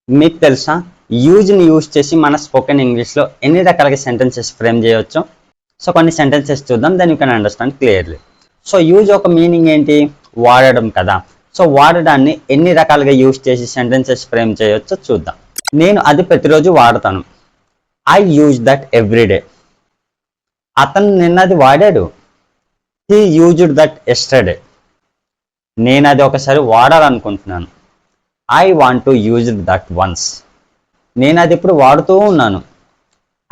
మీకు తెలుసా యూజ్ని యూజ్ చేసి మన స్పోకెన్ ఇంగ్లీష్లో ఎన్ని రకాలుగా సెంటెన్సెస్ ఫ్రేమ్ చేయొచ్చు? సో కొన్ని సెంటెన్సెస్ చూద్దాం, then you can understand clearly. So use ఒక మీనింగ్ ఏంటి? వాడడం కదా. సో వాడడాన్ని ఎన్ని రకాలుగా యూజ్ చేసి సెంటెన్సెస్ ఫ్రేమ్ చేయొచ్చో చూద్దాం. నేను అది ప్రతిరోజు వాడతాను. I use that everyday. అతను నిన్నది వాడాడు. He used that yesterday. నేను అది ఒకసారి వాడాలనుకుంటున్నాను. I want to use that once. నేను అది ఇప్పుడు వాడుతూ ఉన్నాను.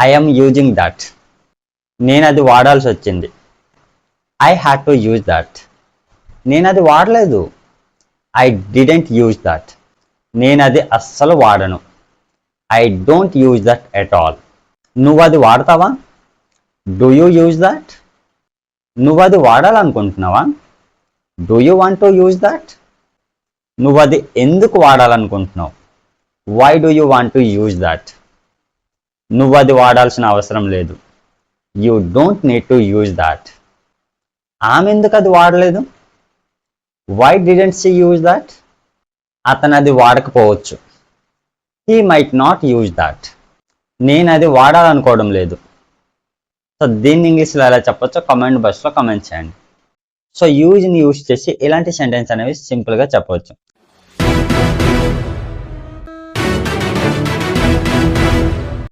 I am using that. నేను అది వాడాల్సి వచ్చింది. I had to use that. నేను అది వాడలేదు. I didn't use that. నేను అది అస్సలు వాడను. I don't use that at all. నువ్వు అది వాడతావా? Do you use that? నువ్వు అది వాడాలనుకుంటున్నావా? Do you want to use that? నువ్వు అది ఎందుకు వాడాలనుకుంటున్నావు? Why do you want to use that? నువ్వు అది వాడాల్సిన అవసరం లేదు. You don't need to use that. ఆమె ఎందుకు అది వాడలేదు? Why didn't she use that? అతను అది వాడకపోవచ్చు. He might not use that. నేను అది వాడాలనుకోవడం లేదు. సో దీన్ని ఇంగ్లీష్లో ఎలా చెప్పొచ్చో కామెంట్ బాక్స్లో కామెంట్ చేయండి. సో యూజ్ని యూజ్ చేసి ఇలాంటి సెంటెన్స్ అనేవి సింపుల్గా చెప్పవచ్చు.